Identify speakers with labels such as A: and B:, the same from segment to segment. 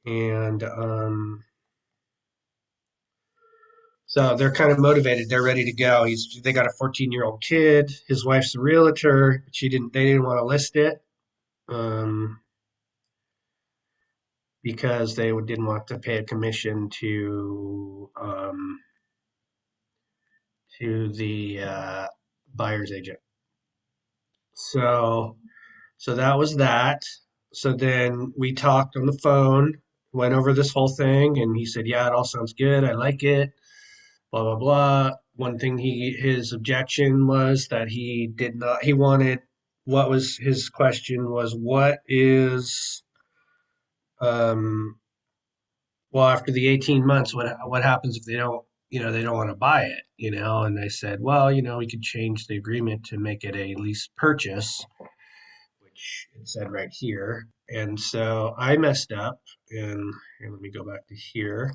A: and so they're kind of motivated. They're ready to go. They got a 14-year-old kid. His wife's a realtor. They didn't want to list it um, because they didn't want to pay a commission to the buyer's agent. So so that was that. So then we talked on the phone, went over this whole thing, and he said, "Yeah, it all sounds good. I like it. Blah blah blah." One thing his objection was that he did not. He wanted what was his question was what is well, after the 18 months, what happens if they don't want to buy it, And I said, well, we could change the agreement to make it a lease purchase, which it said right here. And so I messed up, and here, let me go back to here,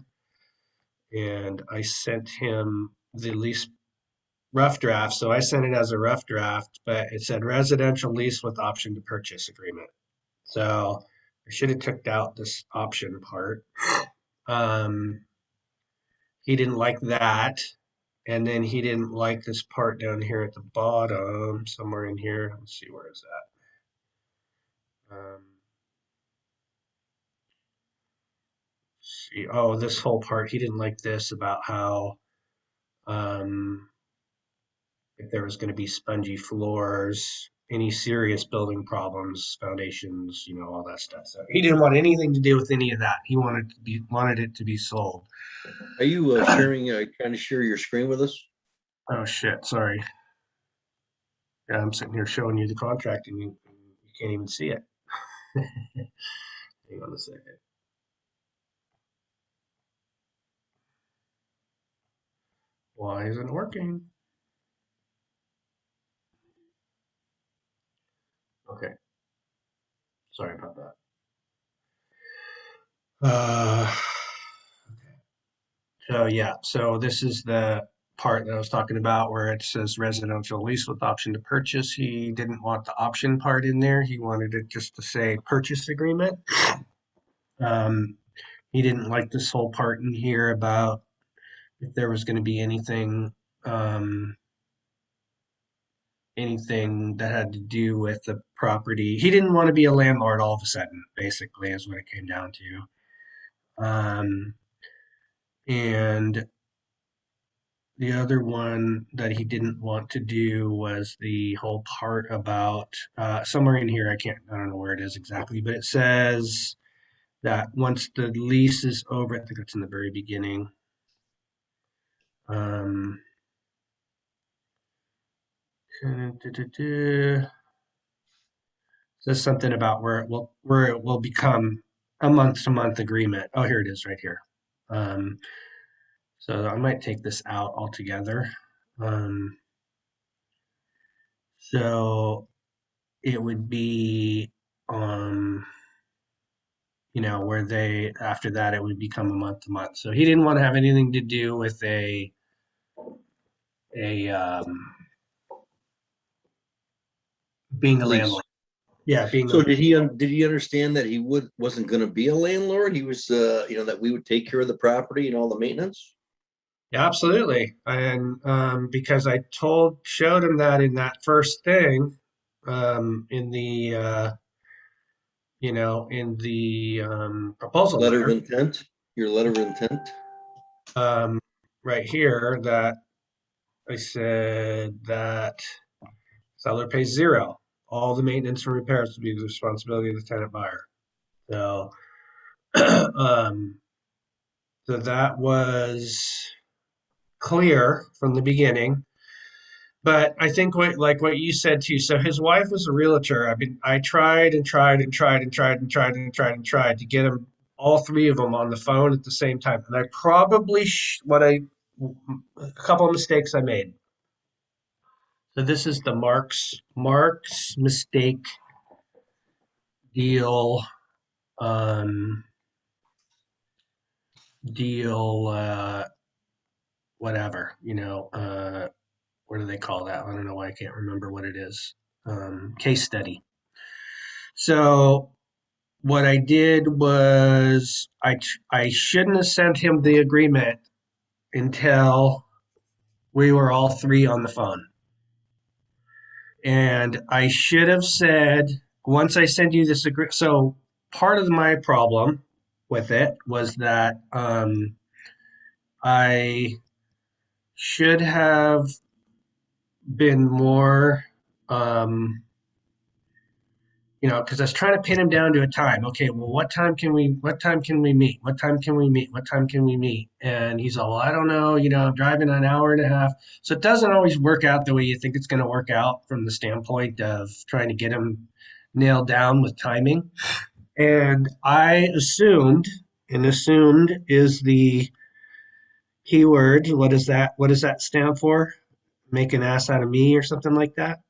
A: and I sent him the lease rough draft. So I sent it as a rough draft, but it said residential lease with option to purchase agreement. So I should have took out this option part. Um, he didn't like that. And then he didn't like this part down here at the bottom, somewhere in here. Let's see, where is that? See, oh, this whole part. He didn't like this about how um, if there was going to be spongy floors, any serious building problems, foundations, all that stuff. So he didn't want anything to do with any of that. He wanted it to be sold.
B: Are you trying to share your screen with us?
A: Oh shit, sorry. Yeah, I'm sitting here showing you the contract and you can't even see it. Hang on a second. Why isn't it working? Okay, sorry about that. Uh, so yeah, so this is the part that I was talking about where it says residential lease with option to purchase. He didn't want the option part in there. He wanted it just to say purchase agreement. Um, he didn't like this whole part in here about if there was going to be um, anything that had to do with the property. He didn't want to be a landlord all of a sudden, basically, is what it came down to. And the other one that he didn't want to do was the whole part about somewhere in here. I don't know where it is exactly, but it says that once the lease is over, I think it's in the very beginning. Um, says something about where it will become a month to month agreement. Oh, here it is, right here. Um, so I might take this out altogether. Um, so it would be um where they after that it would become a month to month. So he didn't want to have anything to do with a being a
B: Lease.
A: landlord. Yeah, being a
B: So did he understand that he wasn't going to be a landlord? He was that we would take care of the property and all the maintenance.
A: yeah, absolutely. And because I showed him that in that first thing, in the proposal
B: Letter of
A: letter,
B: intent. Your letter of intent.
A: um, right here, that I said that seller pays zero. All the maintenance and repairs will be the responsibility of the tenant buyer. So, um, so that was clear from the beginning. But I think what you said too. So his wife was a realtor. I tried and tried and tried and tried and tried and tried and tried to get them all three of them on the phone at the same time. And I probably a couple of mistakes I made. So this is the Mark's mistake deal um, deal whatever what do they call that? I don't know why I can't remember what it is. Case study. So what I did was I shouldn't have sent him the agreement until we were all three on the phone. And I should have said, once I send you this agreement. So part of my problem with it was that I should have been more, um, because I was trying to pin him down to a time. Okay, well, what time can we meet? What time can we meet? What time can we meet? And he's all, well, I don't know, I'm driving an hour and a half. So it doesn't always work out the way you think it's going to work out from the standpoint of trying to get him nailed down with timing. And I assumed, and assumed is the keyword. What is that? What does that stand for? Make an ass out of me or something like that,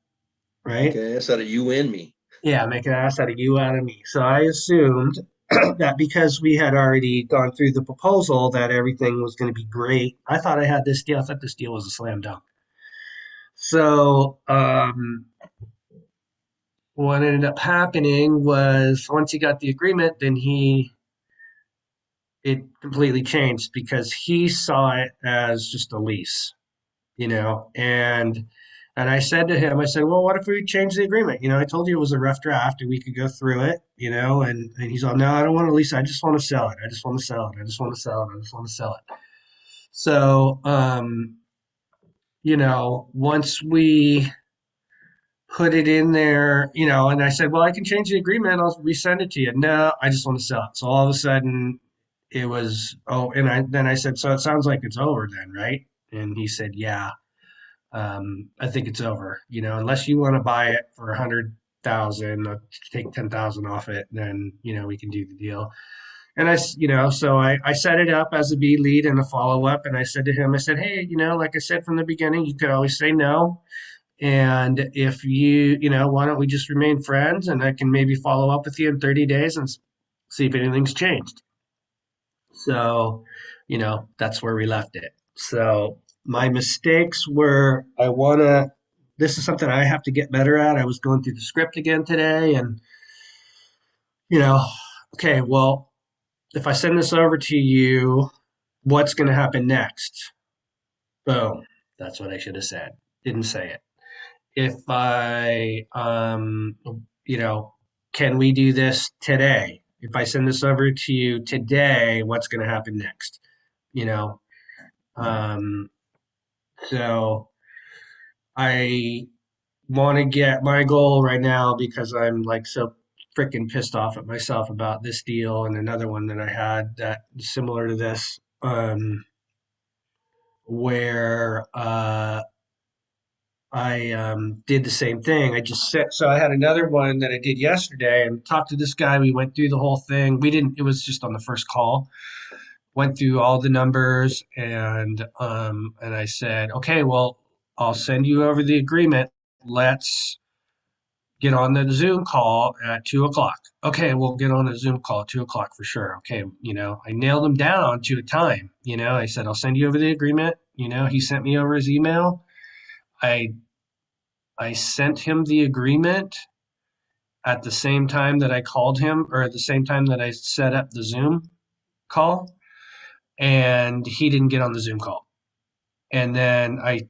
A: right?
B: Okay, that's out of you and me.
A: Yeah, make an ass out of you, out of me. So I assumed that because we had already gone through the proposal, that everything was going to be great. I thought I had this deal. I thought this deal was a slam dunk. So what ended up happening was once he got the agreement, then it completely changed because he saw it as just a lease, and I said to him, I said, well, what if we change the agreement? I told you it was a rough draft and we could go through it, and he's all, no, I don't want to lease. I just want to sell it. I just want to sell it. I just want to sell it. I just want to sell it. So, once we put it in there, and I said, well, I can change the agreement. I'll resend it to you. No, I just want to sell it. So all of a sudden it was, oh, and then I said, so it sounds like it's over then, right? And he said, yeah. I think it's over. Unless you want to buy it for 100,000, take 10,000 off it, then we can do the deal. And so I set it up as a B lead and a follow up, and I said to him, I said, hey, like I said from the beginning, you could always say no, and if why don't we just remain friends, and I can maybe follow up with you in 30 days and see if anything's changed. So, that's where we left it. So my mistakes were this is something I have to get better at. I was going through the script again today and, you know, okay, well, if I send this over to you, what's going to happen next? Boom. That's what I should have said. Didn't say it. If you know, can we do this today? If I send this over to you today, what's going to happen next? You know, Um, so I want to get my goal right now because I'm like so freaking pissed off at myself about this deal and another one that I had that similar to this, where I did the same thing. I just said, so I had another one that I did yesterday and talked to this guy. We went through the whole thing. We didn't, it was just on the first call. Went through all the numbers and I said, okay, well, I'll send you over the agreement. Let's get on the Zoom call at 2 o'clock. Okay, we'll get on a Zoom call at 2 o'clock for sure. Okay, I nailed him down to a time. I said, I'll send you over the agreement. He sent me over his email. I I sent him the agreement at the same time that I called him, or at the same time that I set up the Zoom call, and he didn't get on the Zoom call. And then I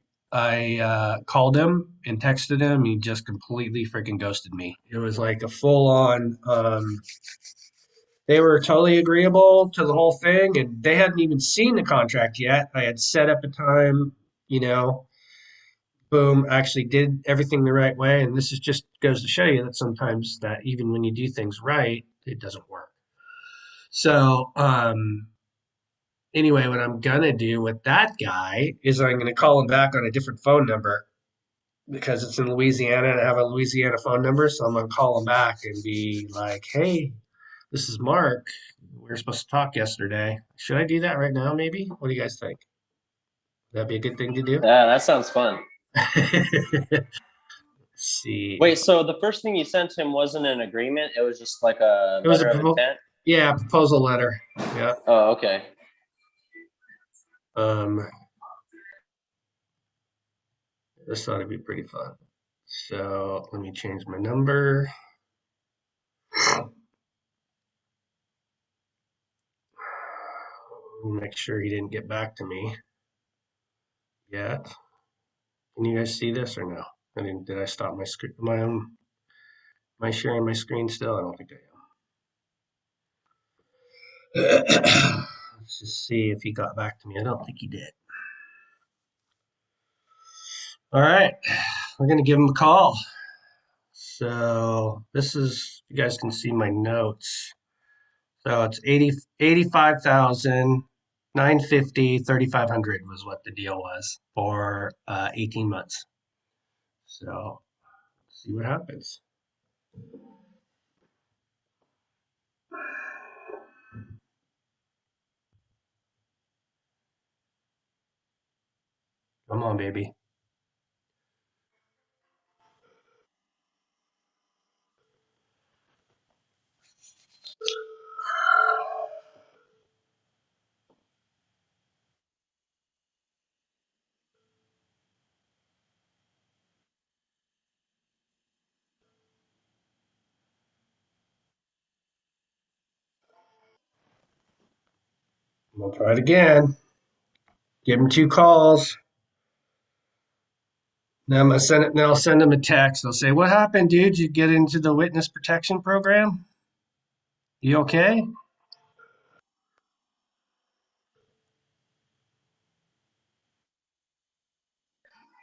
A: called him and texted him. He just completely freaking ghosted me. It was like a full on. They were totally agreeable to the whole thing, and they hadn't even seen the contract yet. I had set up a time, you know, boom, actually did everything the right way. And this is just goes to show you that sometimes that even when you do things right, it doesn't work. So anyway, what I'm gonna do with that guy is I'm gonna call him back on a different phone number because it's in Louisiana and I have a Louisiana phone number. So I'm gonna call him back and be like, "Hey, this is Mark. We were supposed to talk yesterday. Should I do that right now? Maybe. What do you guys think? That'd be a good thing to do."
C: Yeah, that sounds fun.
A: Let's see.
C: Wait, so the first thing you sent him wasn't an agreement? It was just like a
A: It was a
C: letter of intent?
A: proposal letter. Yeah.
C: Oh, okay.
A: Um, this ought to be pretty fun. So let me change my number. Make sure he didn't get back to me yet. Can you guys see this or no? Did I stop my screen? Am I sharing my screen still? I don't think I am. Let's just see if he got back to me. I don't think he did. All right, we're gonna give him a call. So this is, you guys can see my notes. So it's 85,000, 950, 3,500 was what the deal was for 18 months. So let's see what happens. Come on, baby. We'll try it again. Give him 2 calls. Now I'm gonna send it. Then I'll send him a text. I'll say, "What happened, dude? You get into the witness protection program? You okay?"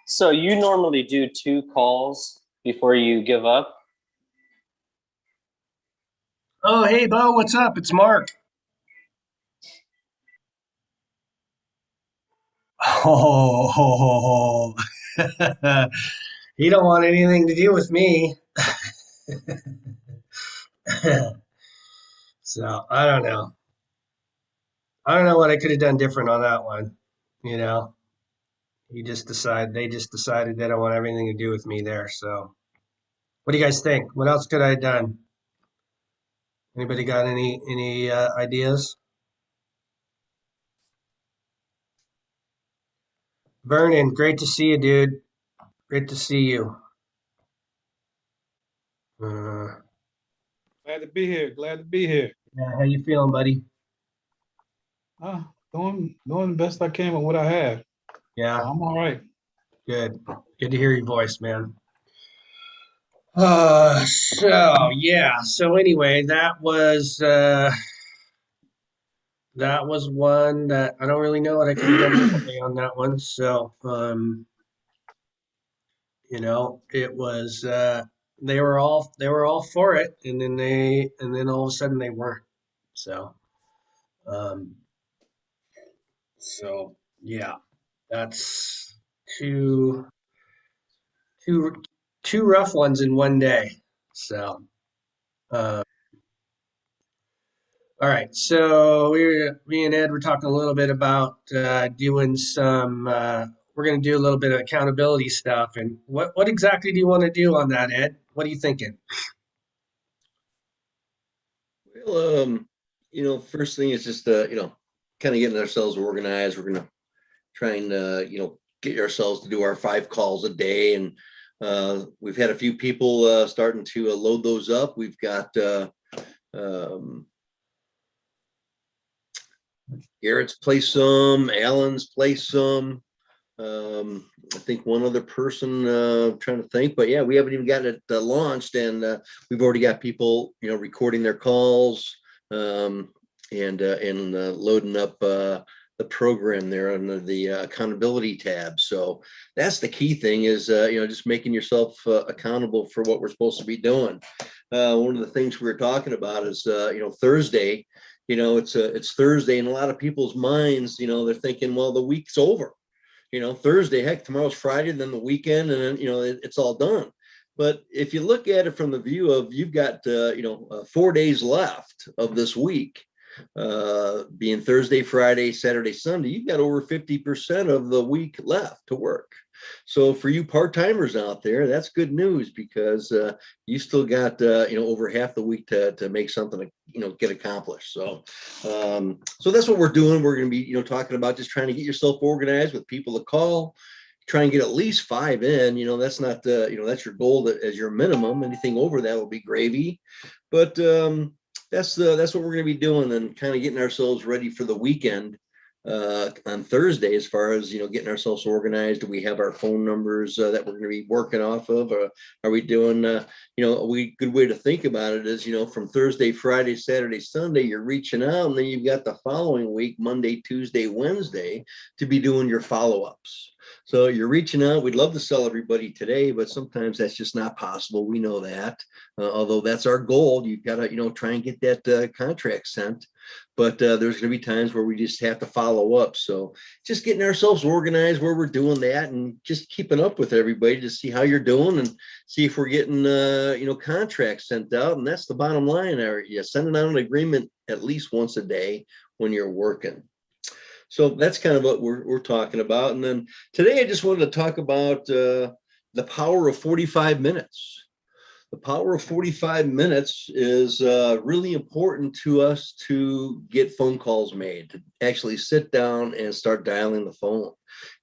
C: So you normally do 2 calls before you give up?
A: Oh, hey, Bo, what's up? It's Mark. Oh, he don't want anything to do with me. So I don't know. I don't know what I could have done different on that one. You know, they just decided they don't want everything to do with me there. So what do you guys think? What else could I have done? Anybody got any ideas? Vernon, great to see you, dude. Great to see you. Uh,
D: Glad to be here. Glad to be here.
A: yeah, how you feeling, buddy?
D: Doing the best I can with what I have.
A: Yeah,
D: I'm all right.
A: good. Good to hear your voice, man. So yeah. So anyway, that was one that I don't really know what I could have done differently on that one. So it was they were all for it, and then all of a sudden they weren't. So um so yeah, that's two two two rough ones in one day. So uh, all right, so me and Ed were talking a little bit about doing some. We're going to do a little bit of accountability stuff, and what exactly do you want to do on that, Ed? What are you thinking?
B: Well, first thing is just, kind of getting ourselves organized. We're going to try and, get ourselves to do our 5 calls a day. And we've had a few people starting to load those up. We've got um, Garrett's placed some, Alan's placed some. I think one other person, trying to think, but yeah, we haven't even gotten it launched, and we've already got people, recording their calls, and loading up the program there under the accountability tab. So that's the key thing is, just making yourself accountable for what we're supposed to be doing. One of the things we were talking about is, Thursday. It's Thursday, in a lot of people's minds, they're thinking, well, the week's over. Thursday, heck, tomorrow's Friday, and then the weekend, and then, it's all done. But if you look at it from the view of you've got, 4 days left of this week, being Thursday, Friday, Saturday, Sunday, you've got over 50% of the week left to work. So for you part-timers out there, that's good news, because you still got over half the week to make something get accomplished. So so that's what we're doing. We're going to be talking about just trying to get yourself organized with people to call. Try and get at least 5 in. That's not that's your goal as your minimum. Anything over that will be gravy. But that's what we're going to be doing, and kind of getting ourselves ready for the weekend. on Thursday, as far as, getting ourselves organized. Do we have our phone numbers that we're going to be working off of? Are we doing, good way to think about it is, from Thursday, Friday, Saturday, Sunday, you're reaching out, and then you've got the following week, Monday, Tuesday, Wednesday, to be doing your follow-ups. So you're reaching out. We'd love to sell everybody today, but sometimes that's just not possible. We know that. Although that's our goal, you've got to, try and get that contract sent. But there's going to be times where we just have to follow up. So just getting ourselves organized where we're doing that, and just keeping up with everybody to see how you're doing and see if we're getting, contracts sent out. And that's the bottom line. You're sending out an agreement at least once a day when you're working. So that's kind of what we're talking about. And then today I just wanted to talk about the power of 45 minutes. The power of 45 minutes is really important to us to get phone calls made, to actually sit down and start dialing the phone.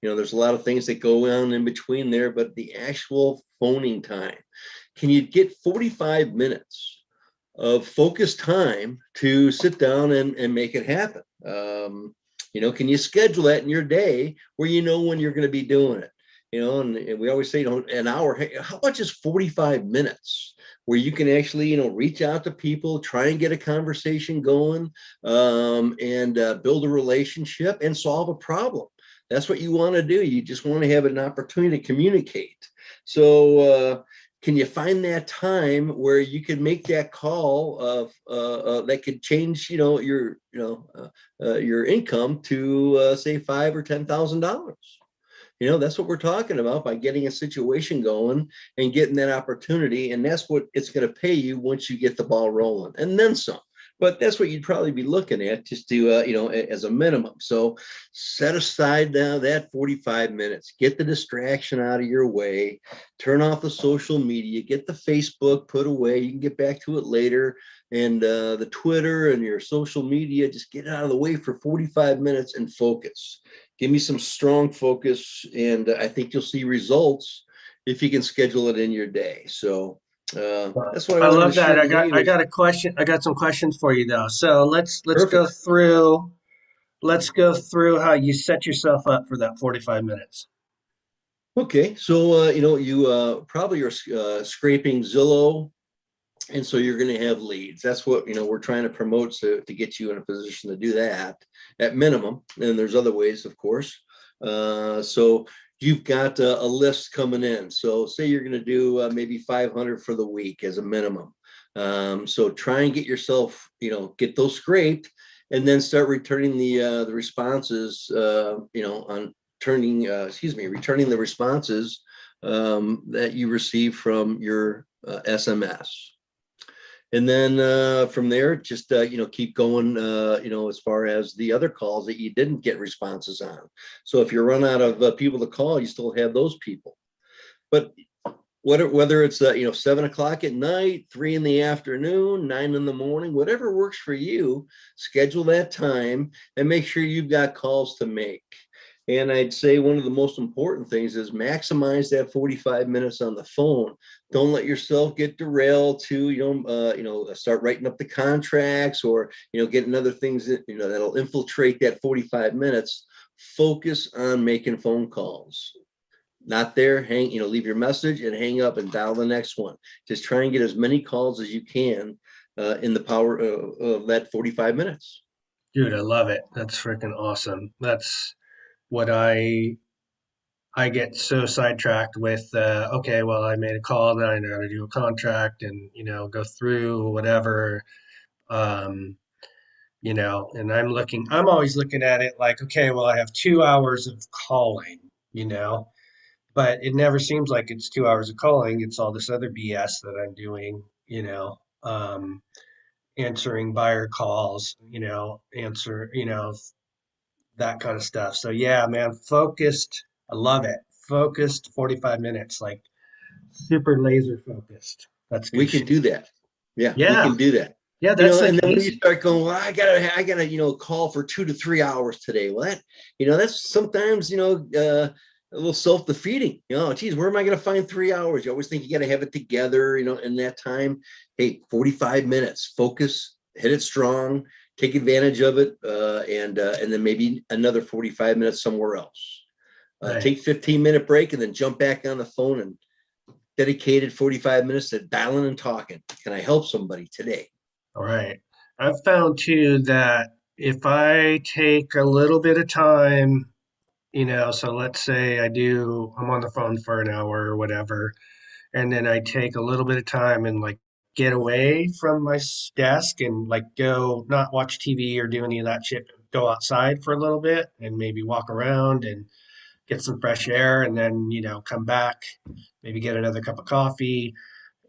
B: There's a lot of things that go on in between there, but the actual phoning time, can you get 45 minutes of focused time to sit down and make it happen? Can you schedule that in your day where when you're going to be doing it? And we always say, an hour. Hey, how much is 45 minutes where you can actually, reach out to people, try and get a conversation going, and build a relationship and solve a problem? That's what you want to do. You just want to have an opportunity to communicate. So can you find that time where you can make that call that could change, your income to say $5,000 or $10,000? That's what we're talking about, by getting a situation going and getting that opportunity. And that's what it's going to pay you once you get the ball rolling, and then some. But that's what you'd probably be looking at, just to, as a minimum. So set aside now that 45 minutes, get the distraction out of your way, turn off the social media, get the Facebook put away. You can get back to it later. And the Twitter and your social media, just get it out of the way for 45 minutes and focus. Give me some strong focus, and I think you'll see results if you can schedule it in your day. So that's what
A: I
B: I wanted
A: love
B: to share
A: that.
B: today.
A: I got a question. I got some questions for you though. So let's go
B: Perfect.
A: through how you set yourself up for that 45 minutes.
B: Okay, so you probably are scraping Zillow, and so you're going to have leads. That's what we're trying to promote, to get you in a position to do that at minimum. And there's other ways, of course. So you've got a list coming in. So say you're going to do maybe 500 for the week as a minimum. So try and get yourself, get those scraped, and then start returning the responses, on returning the responses that you receive from your SMS. And then from there, just, keep going, as far as the other calls that you didn't get responses on. So if you run out of people to call, you still have those people. But whether it's, 7 o'clock at night, 3 in the afternoon, 9 in the morning, whatever works for you, schedule that time and make sure you've got calls to make. And I'd say one of the most important things is maximize that 45 minutes on the phone. Don't let yourself get derailed to, start writing up the contracts, or, getting other things that, that'll infiltrate that 45 minutes. Focus on making phone calls. Not there, leave your message and hang up and dial the next one. Just try and get as many calls as you can in the power of that 45 minutes.
A: Dude, I love it. That's freaking awesome. That's what I get so sidetracked with. Okay, well, I made a call, then I got to do a contract, and go through whatever. Um, and I'm always looking at it like, okay, well, I have 2 hours of calling, but it never seems like it's 2 hours of calling. It's all this other BS that I'm doing, answering buyer calls, that kind of stuff. So yeah, man, focused. I love it. Focused 45 minutes, like super laser focused. That's
B: We
A: good
B: can
A: shit.
B: do that. Yeah, we
A: Yeah.
B: can do that.
A: Yeah, that's
B: And
A: like
B: then when you
A: easy.
B: start going, well, I gotta, call for 2 to 3 hours today. Well, that's sometimes, a little self-defeating. Geez, where am I going to find 3 hours? You always think you got to have it together, in that time. Hey, 45 minutes, focus, hit it strong, take advantage of it, and then maybe another 45 minutes somewhere else.
A: Right.
B: Take 15-minute break and then jump back on the phone and dedicated 45 minutes to dialing and talking. Can I help somebody today?
A: All right. I've found too that if I take a little bit of time, so let's say I'm on the phone for an hour or whatever, and then I take a little bit of time and like get away from my desk and like go not watch TV or do any of that shit, go outside for a little bit and maybe walk around and get some fresh air and then, come back, maybe get another cup of coffee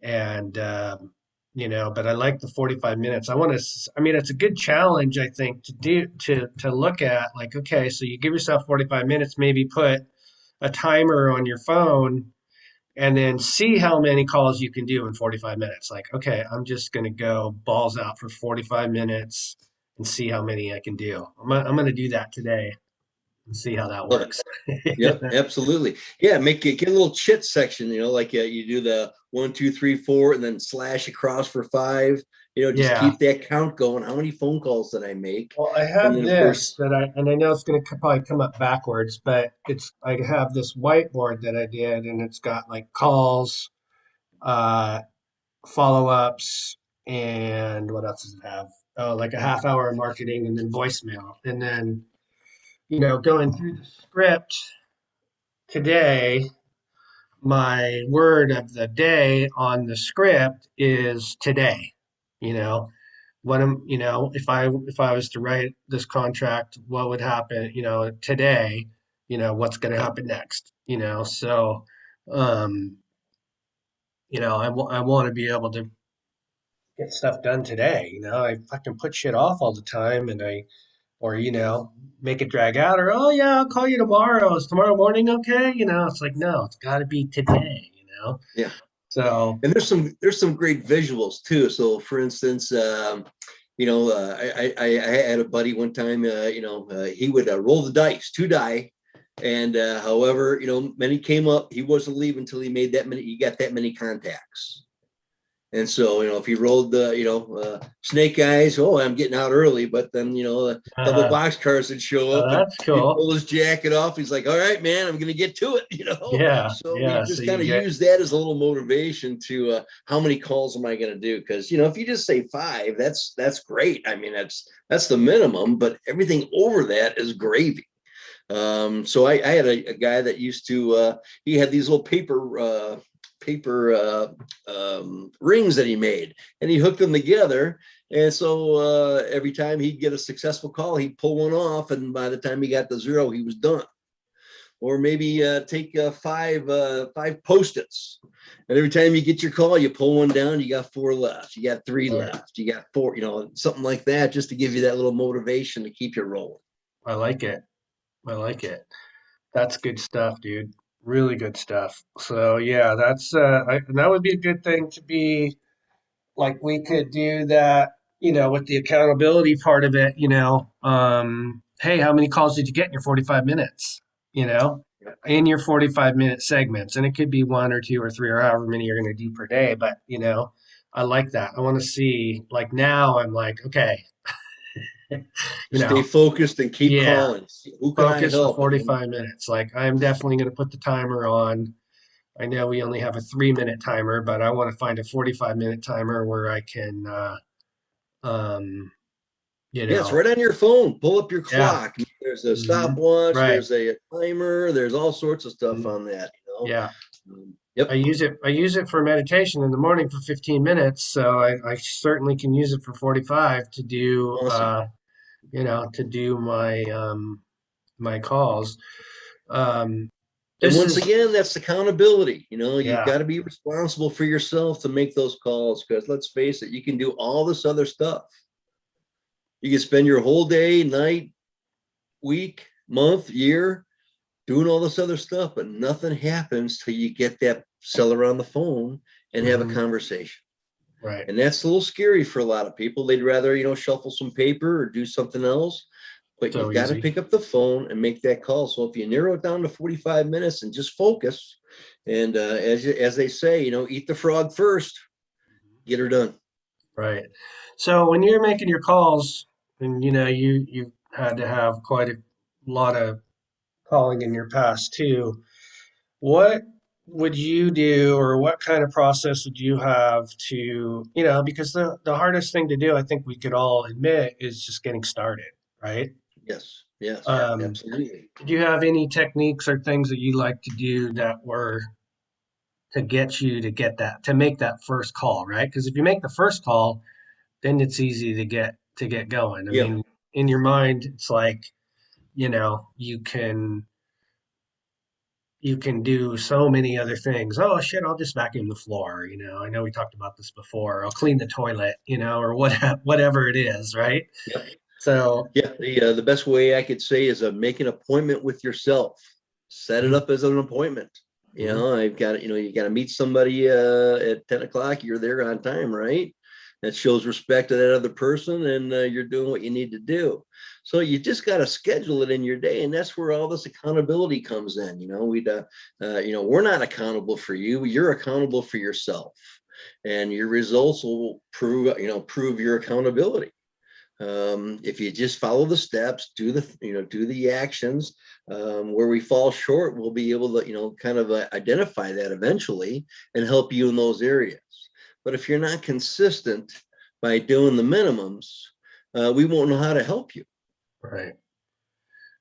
A: and, but I like the 45 minutes. I mean, it's a good challenge, I think, to look at like, okay, so you give yourself 45 minutes, maybe put a timer on your phone and then see how many calls you can do in 45 minutes. Like, okay, I'm just going to go balls out for 45 minutes and see how many I can do. I'm going to do that today and see how that
B: Love it.
A: works.
B: Yep, absolutely. Yeah, get a little chit section, like you do the 1, 2, 3, 4, and then slash across for 5. Just
A: Yeah.
B: keep that count going. How many phone calls did I make?
A: Well, I
B: And
A: have
B: then of
A: this
B: course,
A: and I know it's going to probably come up backwards, but I have this whiteboard that I did and it's got like calls, uh, follow-ups, and what else does it have? Oh, like a half hour of marketing and then voicemail. And then, going through the script today, my word of the day on the script is today. You know, if I was to write this contract, what would happen, today, what's going to happen next, so, um, I want to be able to get stuff done today. I fucking put shit off all the time or, make it drag out or, oh yeah, I'll call you tomorrow. Is tomorrow morning okay? It's like, no, it's got to be today.
B: yeah.
A: So,
B: And there's some great visuals too. So for instance, I had a buddy one time, he would roll the dice, 2 die. And however, many came up, he wasn't leaving until he got that many contacts. And so, if he rolled the, snake eyes, oh, I'm getting out early, but then, double
A: uh,
B: box cars would show up and
A: that's
B: he'd
A: cool.
B: pull his jacket off. He's like, all right, man, I'm going to get to it,
A: Yeah,
B: So we
A: yeah. So
B: just
A: you
B: kind of
A: get,
B: use that as a little motivation to how many calls am I going to do? Because, if you just say 5, that's great. I mean, that's the minimum, but everything over that is gravy. So I had a guy that used to, he had these little paper rings that he made and he hooked them together. And so every time he'd get a successful call, he'd pull one off. And by the time he got to 0, he was done. Or maybe take 5 Post-its. And every time you get your call, you pull one down, you got 4 left. You got 3 left. You got 4, something like that, just to give you that little motivation to keep you rolling.
A: I like it. I like it. That's good stuff, dude. Really good stuff. So yeah, that would be a good thing to be like we could do that, with the accountability part of it, hey, how many calls did you get in your 45 minutes? You know, in your 45-minute segments. And it could be 1 or 2 or 3 or however many you're going to do per day, but I like that. I want to see like now I'm like, okay, you
B: Stay
A: know,
B: focused and keep
A: yeah,
B: calling. Who can I
A: focus for
B: help?
A: 45 minutes. Like I'm definitely going to put the timer on. I know we only have a 3-minute timer, but I want to find a 45-minute timer where I can, um, you
B: Yeah, it's
A: know,
B: right on your phone. Pull up your
A: yeah,
B: clock. There's a
A: hmm
B: stopwatch.
A: right,
B: There's a timer. There's all sorts of stuff
A: mhm,
B: on that.
A: yeah. I
B: Yep.
A: use it. I use it for meditation in the morning for 15 minutes, so I certainly can use it for 45 to do,
B: Awesome.
A: to do my calls. Um,
B: And
A: this
B: once
A: is,
B: again, that's accountability. You've
A: yeah,
B: got to be responsible for yourself to make those calls because let's face it, you can do all this other stuff. You can spend your whole day, night, week, month, year doing all this other stuff, but nothing happens till you get that seller on the phone and have a
A: mhm,
B: conversation.
A: right.
B: And that's a little scary for a lot of people. They'd rather, shuffle some paper or do something else, but
A: So
B: you've got to
A: easy.
B: pick up the phone and make that call. So if you narrow it down to 45 minutes and just focus, and as they say, eat the frog first, get her done.
A: Right. So when you're making your calls, and you've had to have quite a lot of calling in your past too. What would you do, or what kind of process would you have to, because the hardest thing to do, I think we could all admit, is just getting started, right?
B: Yes, yes,
A: Um,
B: absolutely.
A: did you have any techniques or things that you like to do that were to get you to make that first call, right? Because if you make the first call, then it's easy to get going. I
B: Yeah.
A: mean, in your mind, it's like, you know, you can you can do so many other things. Oh shit, I'll just vacuum the floor, I know we talked about this before. I'll clean the toilet, or whatever it is, right?
B: Yep.
A: So,
B: Yeah. The best way I could say is make an appointment with yourself. Set it
A: mhm,
B: up as an appointment.
A: mhm,
B: I've got, you got to meet somebody at 10 o'clock. You're there on time, right? That shows respect to that other person, and you're doing what you need to do. So you just got to schedule it in your day, and that's where all this accountability comes in. We're not accountable for you. You're accountable for yourself, and your results will prove your accountability. If you just follow the steps, do the actions. Where we fall short, we'll be able to kind of identify that eventually and help you in those areas. But if you're not consistent by doing the minimums, we won't know how to help you.
A: right.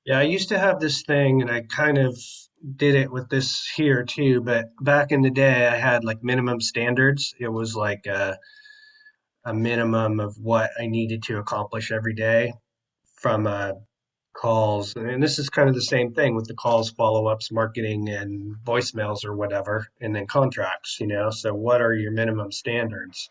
A: Yeah, I used to have this thing, and I kind of did it with this here too, but back in the day, I had like minimum standards. It was like a minimum of what I needed to accomplish every day from calls. And this is kind of the same thing with the calls, follow-ups, marketing, and voicemails or whatever, and then contracts. So what are your minimum standards?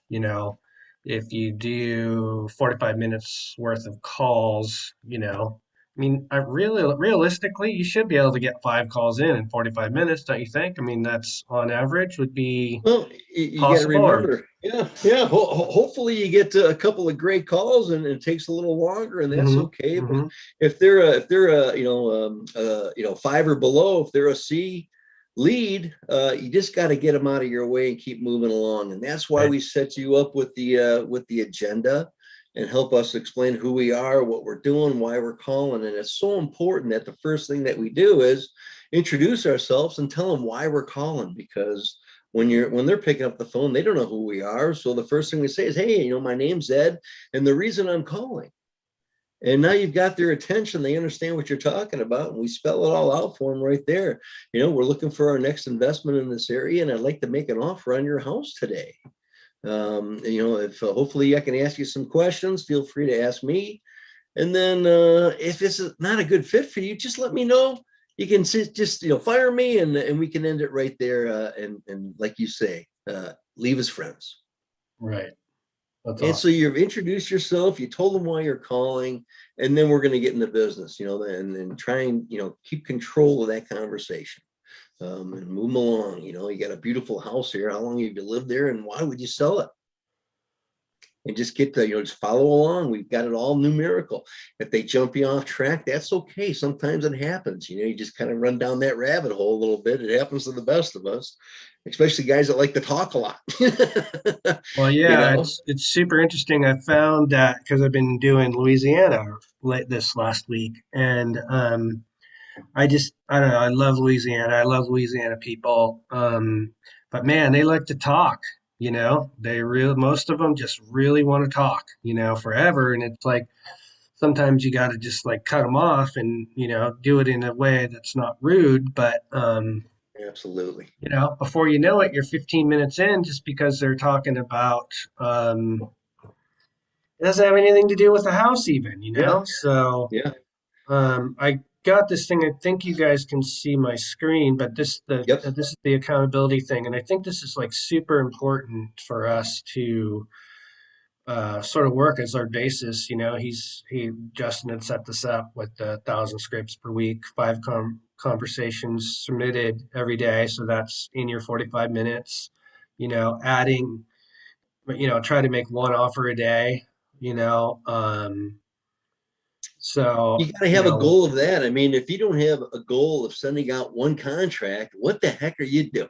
A: You know, if you do 45 minutes worth of calls, I mean, I really realistically, you should be able to get 5 calls in 45 minutes, don't you think? I mean, that's on average would be
B: Well, you got to
A: possible, or
B: remember, yeah, yeah. Hopefully, you get a couple of great calls, and it takes a little longer, and that's
A: hmm
B: okay. But
A: hmm
B: if they're five or below, if they're a C lead, you just got to get them out of your way and keep moving along. And that's why
A: right,
B: we set you up with the agenda and help us explain who we are, what we're doing, why we're calling. And it's so important that the first thing that we do is introduce ourselves and tell them why we're calling, because when they're picking up the phone, they don't know who we are. So the first thing we say is, hey, my name's Ed, and the reason I'm calling. And now you've got their attention. They understand what you're talking about. And we spell it all out for them right there. We're looking for our next investment in this area, and I'd like to make an offer on your house today. If hopefully I can ask you some questions, feel free to ask me. And then if it's not a good fit for you, just let me know. You can just fire me, and we can end it right there. And like you say, leave as friends.
A: right. That's
B: And so
A: awesome.
B: you've introduced yourself, you told them why you're calling, and then we're going to get into business, and try and keep control of that conversation. And move them along. You got a beautiful house here. How long have you lived there, and why would you sell it? And just get to just follow along. We've got it all numerical. If they jump you off track, that's okay. Sometimes it happens. You just kind of run down that rabbit hole a little bit. It happens to the best of us, especially guys that like to talk a lot.
A: Well,
B: you
A: yeah,
B: know
A: it's super interesting. I found that because I've been doing Louisiana this last week, and I don't know, I love Louisiana. I love Louisiana people. But man, they like to talk. Most of them just really want to talk. Forever, and it's like sometimes you got to just like cut them off and do it in a way that's not rude, but
B: Absolutely.
A: before you know it, you're 15 minutes in just because they're talking about it doesn't have anything to do with the house even.
B: Yeah.
A: So
B: Yeah.
A: I got this thing. I think you guys can see my screen, but
B: Yep.
A: this is the accountability thing, and I think this is like super important for us to sort of work as our basis. Justin had set this up with 1,000 scripts per week, five conversations submitted every day, so that's in your 45 minutes. Adding, try to make one offer a day. You know, um, so
B: You got to
A: you
B: have a
A: know,
B: goal of that. I mean, if you don't have a goal of sending out one contract, what the heck are you doing?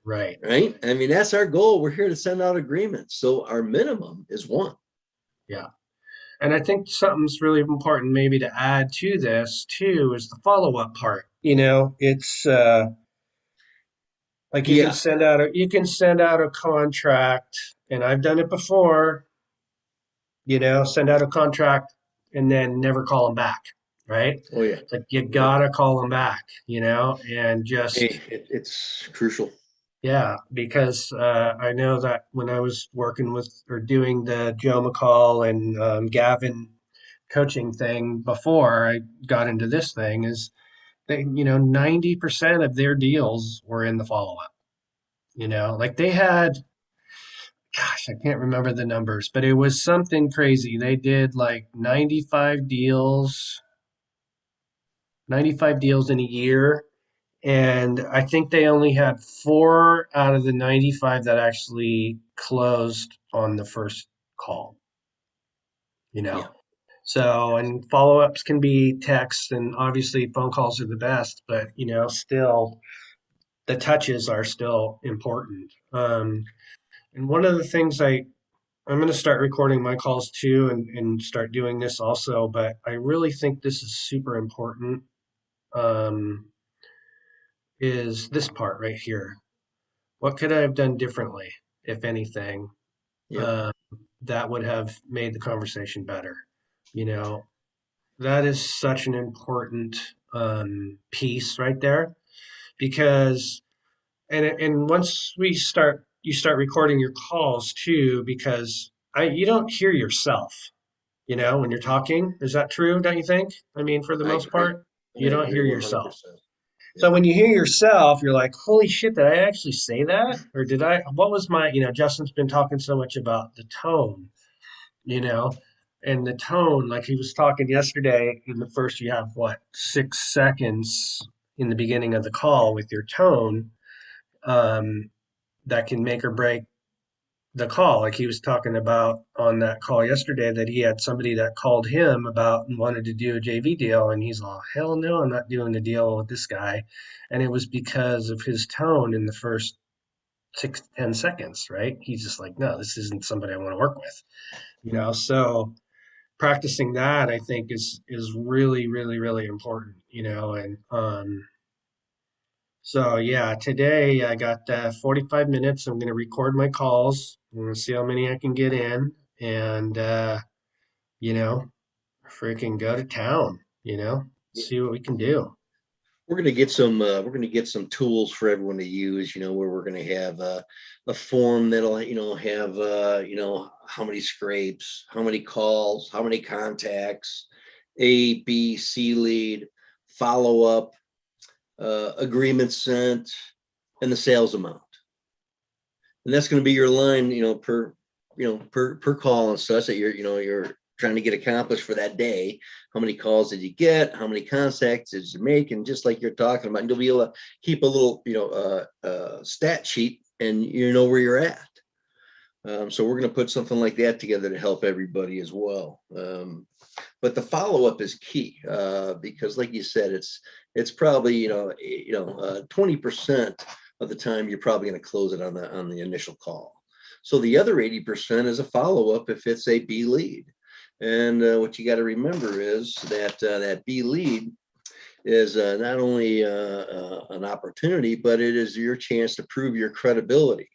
A: right.
B: Right. I mean, that's our goal. We're here to send out agreements. So our minimum is one.
A: Yeah. And I think something's really important maybe to add to this too is the follow-up part. It's like
B: Yeah,
A: you can send out a contract, and I've done it before, send out a contract and then never call them back, right?
B: oh yeah,
A: It's like you
B: yeah.
A: gotta call them back, and
B: Hey,
A: just
B: it's crucial.
A: yeah, because I know that when I was working with or doing the Joe McCall and Gavin coaching thing before I got into this thing is they, 90% of their deals were in the follow-up. Like they had, gosh, I can't remember the numbers, but it was something crazy. They did like 95 deals in a year. And I think they only had 4 out of the 95 that actually closed on the first call, you
B: Yeah,
A: know. So, and follow-ups can be text, and obviously phone calls are the best, but still the touches are still important. And one of the things I'm going to start recording my calls too, and start doing this also, but I really think this is super important. Um, is this part right here. What could I have done differently, if anything,
B: yep.
A: uh, that would have made the conversation better? You know, that is such an important piece right there because, and once you start recording your calls too, because you don't hear yourself, when you're talking. Is that true, don't you think? I mean, for the
B: I
A: most
B: agree.
A: part,
B: I
A: you don't
B: agree
A: hear
B: one hundred
A: yourself.
B: percent.
A: So
B: Yep.
A: when you hear yourself, you're like, holy shit, did I actually say that? Or did I, what was my, Justin's been talking so much about the tone, you know, and the tone, like he was talking yesterday in the first, you have what, 6 seconds in the beginning of the call with your tone, um, that can make or break the call. Like he was talking about on that call yesterday that he had somebody that called him about and wanted to do a JV deal, and he's like, hell no, I'm not doing the deal with this guy. And it was because of his tone in the first 6 to 10 seconds, right? He's just like, no, this isn't somebody I want to work with, So practicing that, I think, is really, really, really important, and so yeah, today I got 45 minutes. I'm going to record my calls. I'm going to see how many I can get in, and you know, freaking go to town. See what we can do.
B: We're gonna get some tools for everyone to use, where we're gonna have a form that'll, have, how many scrapes, how many calls, how many contacts, A, B, C lead, follow up, agreement sent, and the sales amount. And that's gonna be your line, per call and such that you're trying to get accomplished for that day. How many calls did you get? How many contacts did you make? And just like you're talking about, you'll be able to keep a little, stat sheet, and you know where you're at. So we're going to put something like that together to help everybody as well. But the follow up is key, because, like you said, it's probably 20% of the time you're probably going to close it on the initial call. So the other 80% is a follow up if it's a B lead. And what you got to remember is that that B lead is not only an opportunity, but it is your chance to prove your credibility.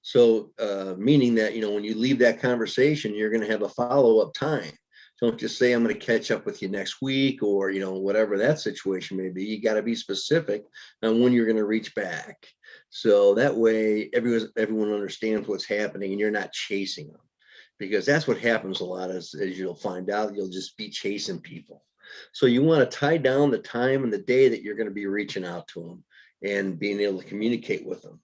B: So meaning that, when you leave that conversation, you're going to have a follow-up time. Don't just say, I'm going to catch up with you next week, or, whatever that situation may be. You got to be specific on when you're going to reach back. So that way everyone understands what's happening and you're not chasing them. Because that's what happens a lot, as you'll find out, you'll just be chasing people. So you want to tie down the time and the day that you're going to be reaching out to them and being able to communicate with them.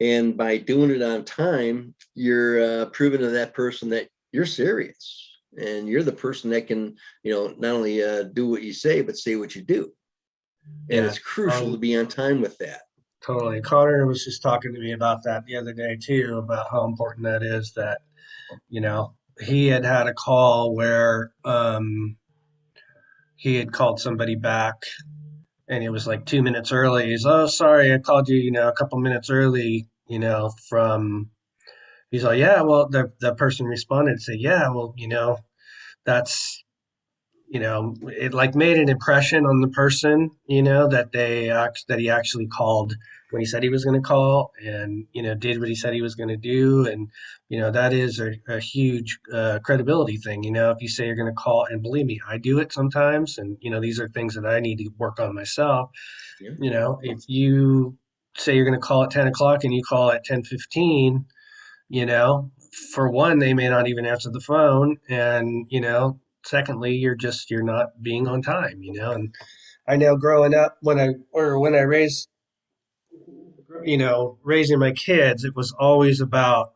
B: And by doing it on time, you're proving to that person that you're serious and you're the person that can, not only do what you say, but say what you do. And
A: Yeah,
B: it's crucial to be on time with that.
A: totally. Connor was just talking to me about that the other day too, about how important that is. That he had a call where he had called somebody back and it was like 2 minutes early. He's, oh, sorry, I called you, a couple minutes early, from, he's like, yeah, well, the person responded and said, yeah, well, that's, it like made an impression on the person, that that he actually called when he said he was going to call, and did what he said he was going to do. And that is a huge credibility thing. If you say you're going to call, and believe me, I do it sometimes, and these are things that I need to work on myself.
B: Yeah.
A: If you say you're going to call at 10 o'clock and you call at 10:15, you know, for one, they may not even answer the phone, and secondly, you're not being on time. And I know growing up, when I raised, raising my kids, it was always about,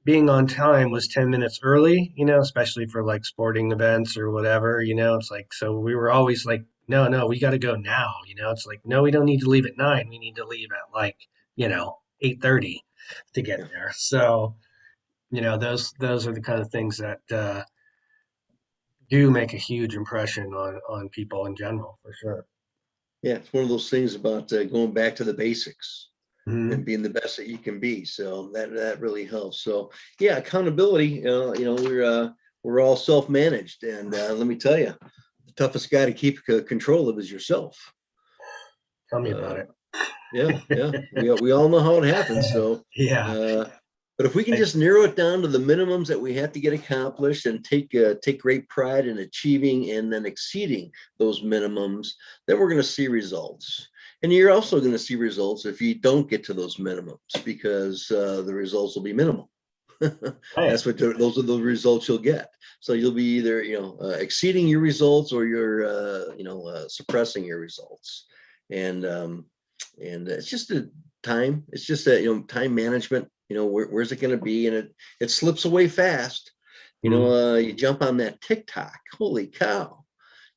A: being on time was 10 minutes early, especially for like sporting events or whatever. It's like, so we were always like, no, no, we got to go now. It's like, no, we don't need to leave at 9. We need to leave at like, 8:30 to get
B: Yeah.
A: there. So, those are the kind of things that do make a huge impression on people in general, for sure.
B: Yeah, it's one of those things about going back to the basics
A: Mhm.
B: and being the best that you can be. So that really helps. So yeah, accountability. We're all self-managed, and let me tell you, the toughest guy to keep control of is yourself.
A: Tell me about
B: Uh,
A: it.
B: yeah. We all know how it happens. So,
A: Yeah.
B: uh, but if we can
A: I-
B: just narrow it down to the minimums that we have to get accomplished, and take great pride in achieving and then exceeding those minimums, then we're going to see results. And you're also going to see results if you don't get to those minimums, because the results will be minimal.
A: Right.
B: Those are the results you'll get. So you'll be either exceeding your results, or you're suppressing your results. And it's just a time. It's just that time management. Where's it going to be, and it slips away fast. You jump on that TikTok. Holy cow!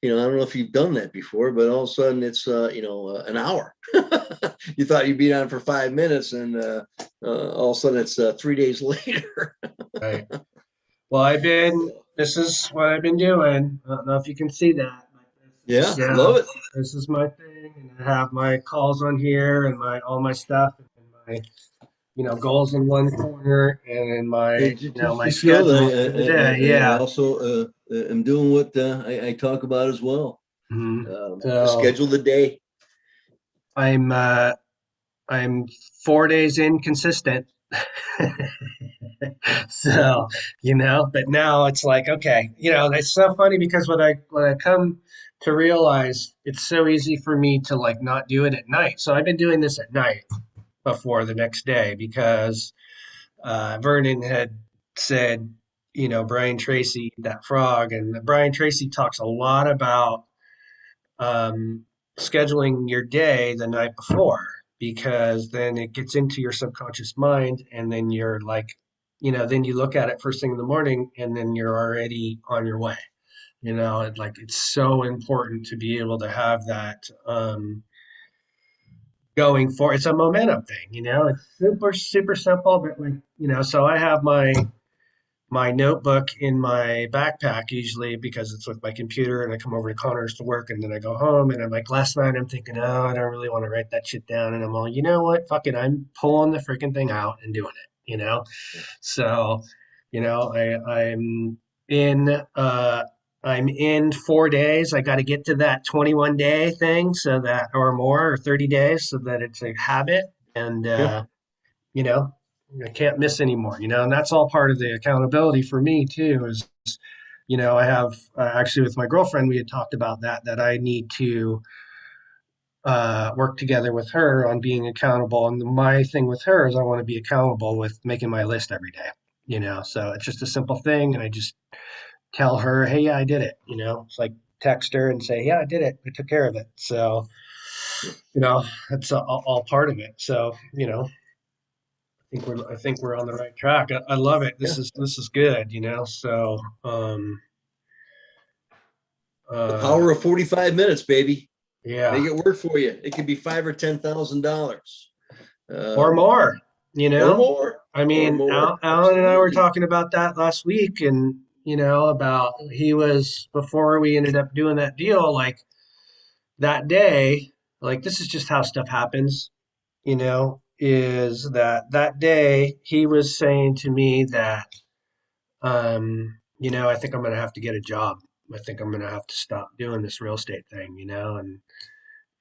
B: I don't know if you've done that before, but all of a sudden it's an hour. You thought you'd be on for 5 minutes, and all of a sudden it's 3 days later.
A: Right. Well, this is what I've been doing. I don't know if you can see that, but
B: Yeah, love it.
A: this is my thing, and I have my calls on here, and all my stuff, and my, goals in one corner, and in my,
B: Hey, just
A: my
B: to show
A: schedule for the day.
B: that I
A: Yeah.
B: also am doing what I talk about as well.
A: Mhm.
B: To
A: So
B: schedule the day.
A: I'm, I'm 4 days inconsistent. So, but now it's like, okay, it's so funny because when I come to realize, it's so easy for me to like not do it at night. So I've been doing this at night before the next day, because Vernon had said, Brian Tracy, that frog, and Brian Tracy talks a lot about um, scheduling your day the night before, because then it gets into your subconscious mind, and then you're like, then you look at it first thing in the morning, and then you're already on your way. It's so important to be able to have that going for. It's a momentum thing. It's super super simple, but like, so I have my notebook in my backpack usually, because it's with my computer, and I come over to Connor's to work, and then I go home, and I'm like, last night I'm thinking, oh, I don't really want to write that shit down, and I'm all, you know what, fuck it, I'm pulling the freaking thing out and doing it. So I'm in uh I'm in 4 days. I got to get to that 21-day thing, so that, or more, or 30 days, so that it's a habit. And
B: Yeah.
A: you know, I can't miss anymore, and that's all part of the accountability for me too. Is, I have, actually, with my girlfriend, we had talked about that I need to work together with her on being accountable. And my thing with her is I want to be accountable with making my list every day, so it's just a simple thing. And I just tell her, hey, yeah, I did it, it's like text her and say, yeah, I did it. I took care of it. So, that's all part of it. So, I think we're on the right track. I love it.
B: Yeah.
A: This is good, So,
B: The
A: uh,
B: power of 45 minutes, baby.
A: yeah,
B: Make it work for you. It could be $5,000 or $10,000.
A: or more,
B: Or more.
A: I
B: Or
A: mean,
B: more.
A: Alan and I were
B: Absolutely.
A: talking about that last week, and about, he was, before we ended up doing that deal, like that day, like, this is just how stuff happens, is that day he was saying to me that, I think I'm going to have to get a job. I think I'm going to have to stop doing this real estate thing,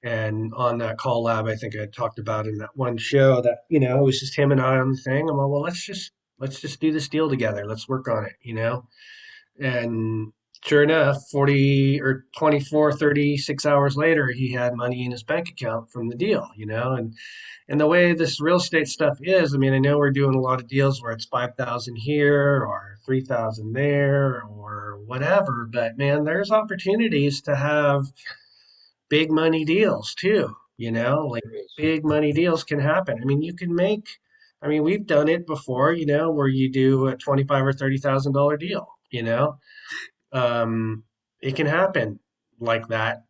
A: and on that call lab, I think I talked about in that one show that, it was just him and I on the thing. I'm like, well, let's just do this deal together. Let's work on it. And sure enough, 40 or 24, 36 hours later, he had money in his bank account from the deal, and the way this real estate stuff is, I mean, I know we're doing a lot of deals where it's 5,000 here or 3,000 there or whatever, but man, there's opportunities to have big money deals too, like
B: There is.
A: big money deals can happen. I mean, we've done it before, where you do a 25 or $30,000 deal, um, it can happen like that,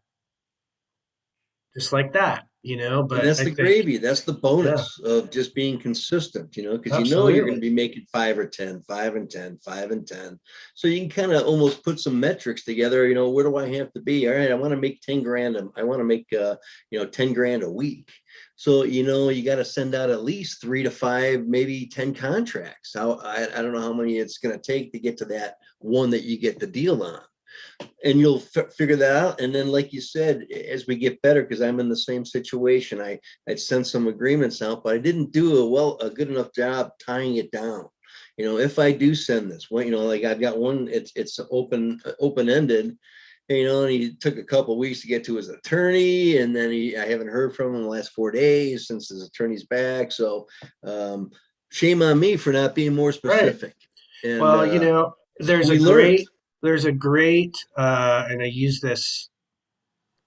A: just like that,
B: And
A: but
B: that's
A: I
B: the
A: think,
B: gravy. That's the
A: yeah,
B: bonus of just being consistent, because you're going to
A: absolutely.
B: be making 5 or 10, 5 and 10, 5 and 10. So you can kind of almost put some metrics together. Where do I have to be? All right, I want to make 10 grand. I want to make, 10 grand a week. So, you got to send out at least 3 to 5, maybe 10 contracts. I don't know how many it's going to take to get to that one that you get the deal on, and you'll figure that out. And then, like you said, as we get better, because I'm in the same situation, I'd sent some agreements out, but I didn't do a good enough job tying it down. If I do send this one, like I've got one, it's open ended, and he took a couple weeks to get to his attorney, and then I haven't heard from him in the last 4 days since his attorney's back. So shame on me for not being more
A: Right.
B: specific. And
A: Well, there's a
B: we learned.
A: great, there's a great, and I use this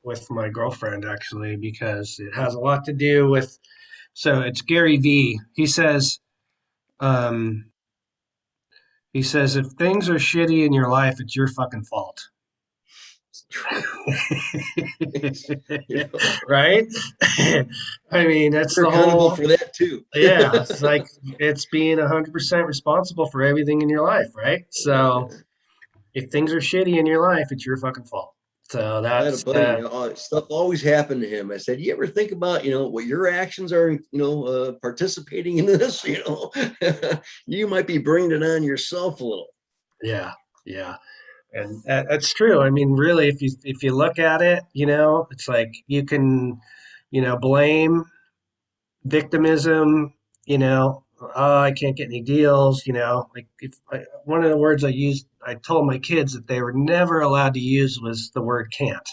A: with my girlfriend actually because it has a lot to do with, so it's Gary Vee. Um, he says, if things are shitty in your life, it's your fucking fault.
B: You know,
A: Right? I mean, that's
B: we're
A: the
B: accountable
A: whole,
B: for that too.
A: yeah, it's like it's being 100% responsible for everything in your life, right? So if things are shitty in your life, it's your fucking fault. So
B: I had a
A: that's
B: buddy, stuff always happened to him. I said, you ever think about, what your actions are, participating in this, you might be bringing it on yourself a little.
A: yeah, yeah. And that's true. I mean, really, if you look at it, it's like you can, blame victimism, oh, I can't get any deals, like one of the words I told my kids that they were never allowed to use was the word can't.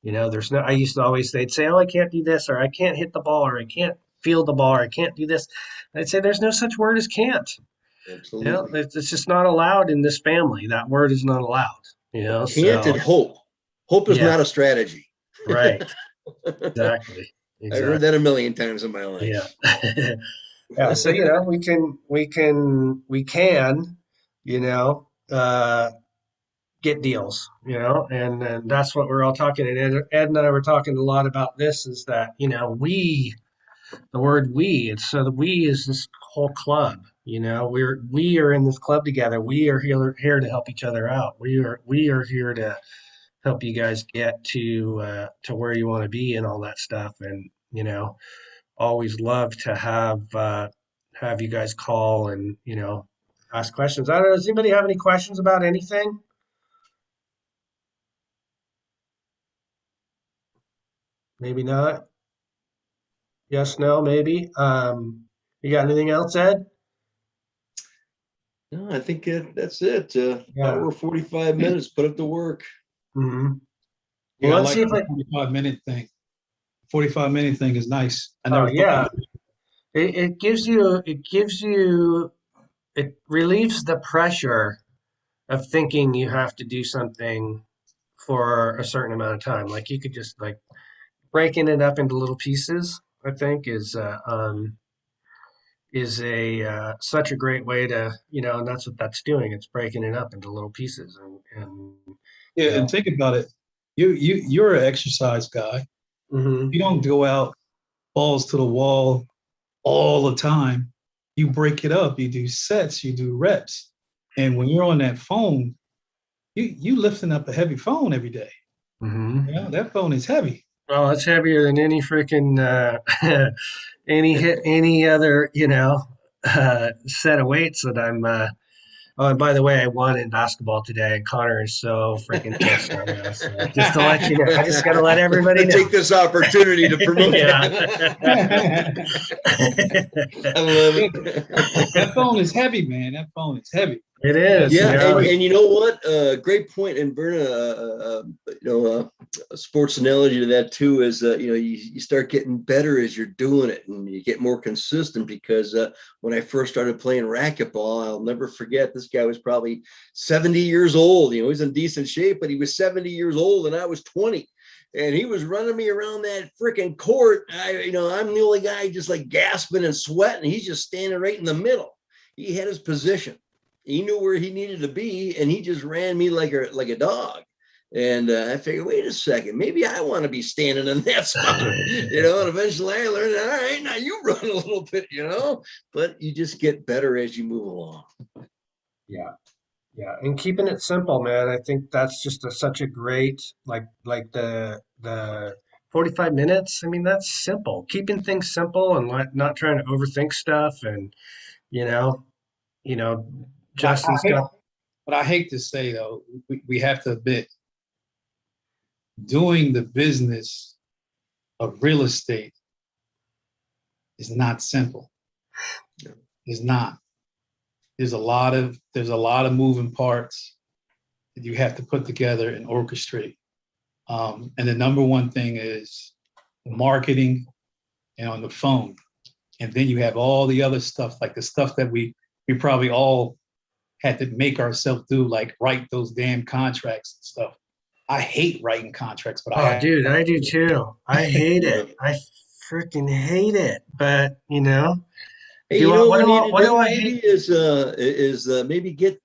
A: There's no, I used to always, they'd say, oh, I can't do this, or I can't hit the ball, or I can't field the ball, or I can't do this. I'd say there's no such word as can't.
B: Absolutely.
A: It's just not allowed in this family. That word is not allowed,
B: Can't
A: so
B: and hope. Hope is
A: yeah,
B: not a strategy.
A: right. Exactly.
B: I heard
A: Exactly.
B: that a million times in my
A: Yeah.
B: life.
A: Yeah. So, we can, you know, uh, get deals, and that's what we're all talking. And Ed and I were talking a lot about this is that, the word we, it's so the we is this whole club, we are in this club together. We are here to help each other out. We are here to help you guys get to where you want to be and all that stuff. And, always love to have you guys call and, ask questions. I don't know, does anybody have any questions about anything? Maybe not. Yes, no, maybe. You got anything else, Ed?
B: No, I think that's it.
A: Yeah.
B: Hour 45 minutes, put it to work.
A: Hmm. Well,
D: Yeah, I
A: let's
D: like
A: see if
D: the 45-minute thing. 45-minute thing is nice. I
A: oh
D: never thought
A: yeah,
D: of it.
A: it relieves the pressure of thinking you have to do something for a certain amount of time. Like you could just like breaking it up into little pieces, I think is a such a great way to, and that's what that's doing. It's breaking it up into little pieces and
D: Yeah,
A: you
D: and
A: know,
D: think about it. You're an exercise guy.
A: hmm
D: You don't go out balls to the wall all the time. You break it up. You do sets. You do reps. And when you're on that phone, you lifting up a heavy phone every day.
A: hmm
D: That phone is heavy.
A: Well, it's heavier than any freaking any other, set of weights that I'm Oh, and by the way, I won in basketball today, and Connor is so freaking pissed right now. So just to let you know, I just got to let everybody
B: Let's
A: know.
B: take this opportunity to promote
A: Yeah.
B: that. I love
D: That
B: it.
D: phone is heavy, man. That phone is heavy.
A: It
D: You got
A: is,
D: so
B: Yeah,
A: you
D: much
A: know.
D: weight.
B: and you know what? Great point. And Berna, a sports analogy to that too is you start getting better as you're doing it, and you get more consistent. Because when I first started playing racquetball, I'll never forget. This guy was probably 70 years old. He was in decent shape, but he was 70 years old, and I was 20. And he was running me around that freaking court. I'm the only guy just like gasping and sweating. He's just standing right in the middle. He had his position. He knew where he needed to be, and he just ran me like a dog. And I figured, wait a second, maybe I want to be standing in that spot, And eventually I learned, all right, now you run a little bit. But you just get better as you move along.
A: Yeah. Yeah, and keeping it simple, man. I think that's just such a great like the 45 minutes. I mean, that's simple. Keeping things simple and not trying to overthink stuff. And you know, you know,
D: But I
A: Justin's
D: hate,
A: got.
D: but I hate to say though, we have to admit, doing the business of real estate is not simple. It's not. There's a lot of moving parts that you have to put together and orchestrate. And the number one thing is marketing and on the phone. And then you have all the other stuff, like the stuff that we probably all had to make ourselves do, like write those damn contracts and stuff. I hate writing contracts, but
A: Oh,
D: I
A: dude, I do too. I hate
B: Yeah.
A: it. I freaking hate it. But
B: Hey,
A: what
B: what we
A: do
B: need
A: I
B: to
A: what do
B: do
A: I
B: maybe
A: hate?
B: is maybe get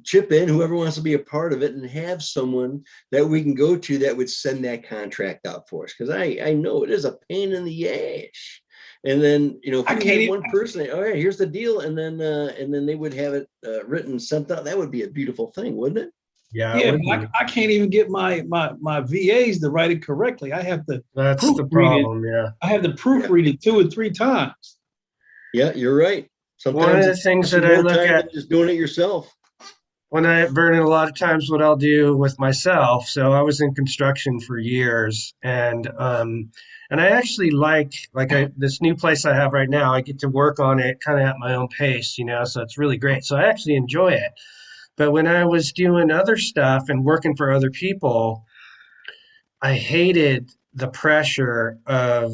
B: chip in whoever wants to be a part of it, and have someone that we can go to that would send that contract out for us, because I know it is a pain in the ass. And then if
D: I
B: we
D: can't
B: had
D: even.
B: one person, all right, here's the deal, and then they would have it written, sent out. That would be a beautiful thing, wouldn't it?
A: Yeah, it
D: Yeah,
A: would
D: but
A: be.
D: I can't even get my VAs to write it correctly. I have to
A: That's the
D: proofread it.
A: problem. Yeah.
D: I have to
B: Yeah,
D: proofread it 2 or 3 times.
B: yeah, you're right.
A: One of
B: Sometimes
A: the
B: it
A: things
B: costs you
A: that I
B: more
A: look
B: time
A: at
B: than just doing it yourself.
A: when I burn it, a lot of times what I'll do with myself. So I was in construction for years, and I actually like this new place I have right now. I get to work on it kind of at my own pace, so it's really great. So I actually enjoy it. But when I was doing other stuff and working for other people, I hated the pressure of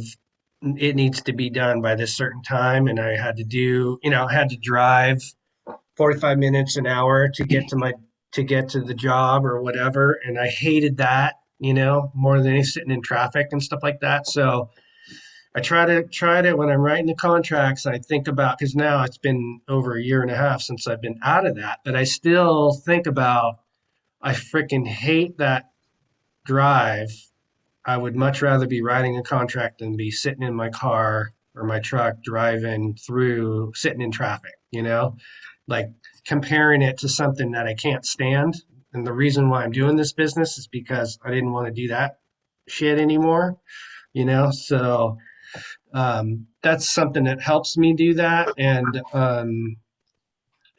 A: it needs to be done by this certain time, and I had to I had to drive 45 minutes an hour to get to the job or whatever, and I hated that, more than any sitting in traffic and stuff like that. So I try to when I'm writing the contracts, I think about, because now it's been over a year and a half since I've been out of that, but I still think about, I freaking hate that drive. I would much rather be writing a contract than be sitting in my car or my truck driving through, sitting in traffic, like comparing it to something that I can't stand. And the reason why I'm doing this business is because I didn't want to do that shit anymore, So that's something that helps me do that. And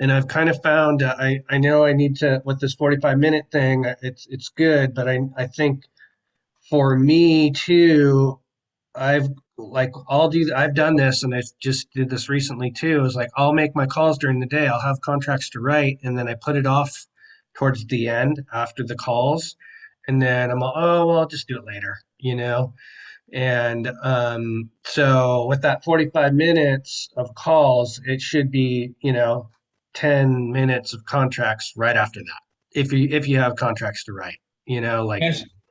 A: I've kind of found I know I need to, with this 45-minute thing, it's good, but I think for me too, I've I've done this, and I just did this recently too, is like I'll make my calls during the day. I'll have contracts to write, and then I put it off towards the end after the calls. And then I'm all, oh, well, I'll just do it later. And so with that 45 minutes of calls, it should be, 10 minutes of contracts right after that. If you have contracts to write, like.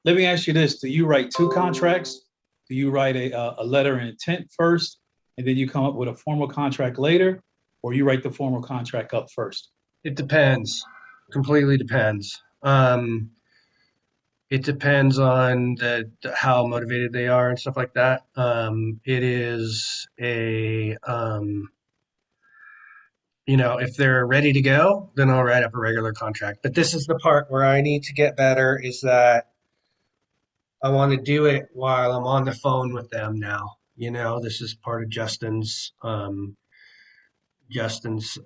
D: Let me ask you this: do you write 2 contracts? Do you write a letter of intent first, and then you come up with a formal contract later, or you write the formal contract up first?
A: It depends. Completely depends. It depends on how motivated they are and stuff like that. It is if they're ready to go, then I'll write up a regular contract. But this is the part where I need to get better, is that I want to do it while I'm on the phone with them now. This is part of Justin's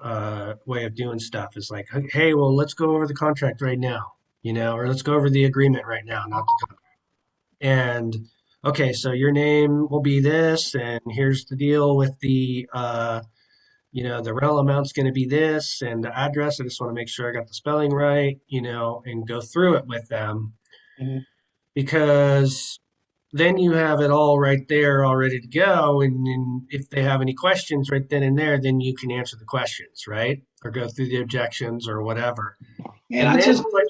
A: way of doing stuff is like, hey, well, let's go over the contract right now, or let's go over the agreement right now, not the contract. And okay, so your name will be this, and here's the deal with the rental amount's going to be this, and the address. I just want to make sure I got the spelling right, and go through it with them
D: Mhm.
A: because then you have it all right there, all ready to go. And if they have any questions right then and there, then you can answer the questions, right? Or go through the objections or whatever.
D: And
A: And
D: I
A: then
D: just,
A: what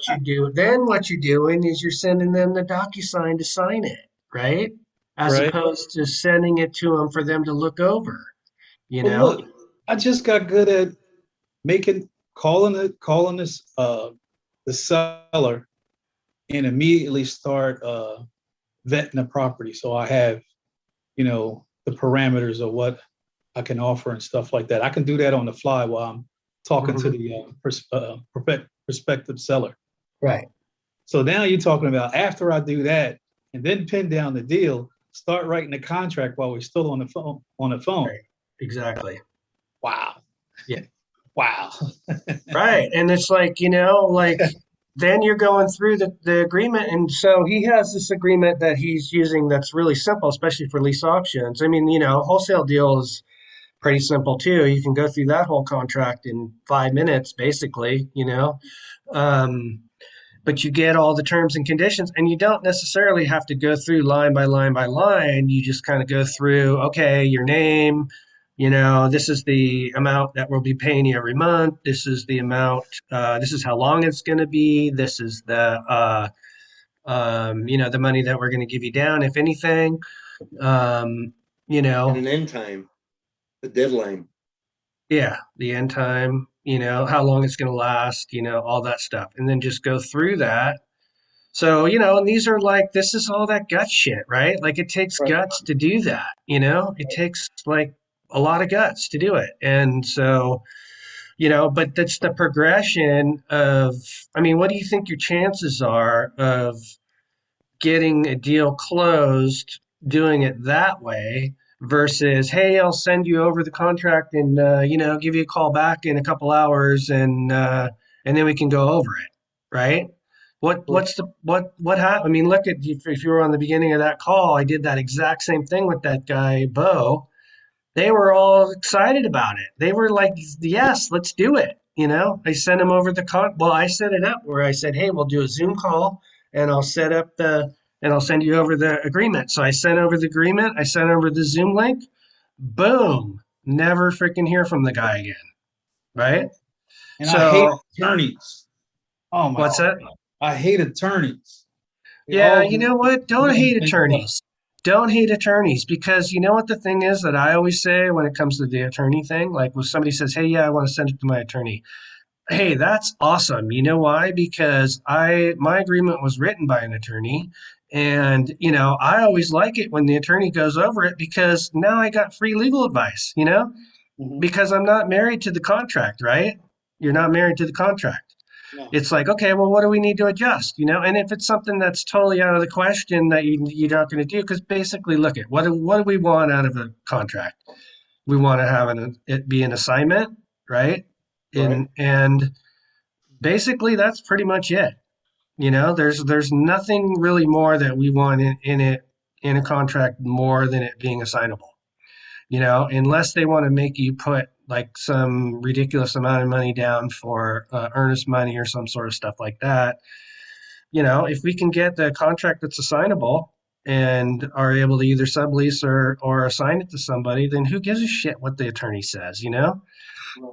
A: you're doing is you're sending them the DocuSign to sign it, right? As
D: right.
A: opposed to sending it to them for them to look over, you
D: But
A: know?
D: look, I just got good at calling this the seller and immediately start vetting the property. So I have, the parameters of what I can offer and stuff like that. I can do that on the fly while I'm talking to
A: Mhm.
D: the prospective seller.
A: Right.
D: So now you're talking about after I do that and then pin down the deal, start writing the contract while we're still on the phone.
A: Right. Exactly.
D: Wow.
A: Yeah.
D: Wow.
A: Right. And it's like, then you're going through the agreement. And so he has this agreement that he's using that's really simple, especially for lease auctions. I mean, wholesale deal is pretty simple too. You can go through that whole contract in 5 minutes, basically, Um, but you get all the terms and conditions, and you don't necessarily have to go through line by line by line. You just kind of go through, okay, your name, this is the amount that we'll be paying you every month. This is the amount, this is how long it's going to be. This is the money that we're going to give you down, if anything. Um, you
B: And
A: know,
B: an end time, a deadline.
A: Yeah, the end time, how long it's going to last, all that stuff. And then just go through that. So, and this is all that gut shit, right? Like it takes
D: Right.
A: guts to do that, it takes like a lot of guts to do it. And so, but that's the progression of, I mean, what do you think your chances are of getting a deal closed, doing it that way versus, hey, I'll send you over the contract and give you a call back in a couple hours and then we can go over it, right? What happened? I mean, look at if you were on the beginning of that call, I did that exact same thing with that guy, Bo. They were all excited about it. They were like, yes, let's do it. I sent him over I set it up where I said, hey, we'll do a Zoom call and I'll send you over the agreement. So I sent over the agreement. I sent over the Zoom link. Boom. Never freaking hear from the guy again. Right.
D: And I hate
A: So
D: attorneys. Oh my
A: what's
D: God.
A: that?
D: I hate attorneys. They
A: Yeah,
D: all
A: you know what? Don't
D: make
A: hate
D: things up.
A: attorneys. Don't hate attorneys because you know what the thing is that I always say when it comes to the attorney thing? Like when somebody says, hey, yeah, I want to send it to my attorney. Hey, that's awesome. You know why? Because my agreement was written by an attorney. And, I always like it when the attorney goes over it because now I got free legal advice,
D: Mhm.
A: because I'm not married to the contract, right? You're not married to the contract.
D: No.
A: It's like, okay, well, what do we need to adjust? And if it's something that's totally out of the question that you're not going to do, because basically, look at what do we want out of a contract? We want to have it be an assignment, right?
D: Right.
A: And basically, that's pretty much it. There's nothing really more that we want in it in a contract more than it being assignable. Unless they want to make you put like some ridiculous amount of money down for earnest money or some sort of stuff like that. If we can get the contract that's assignable and are able to either sublease or assign it to somebody, then who gives a shit what the attorney says?
D: Right.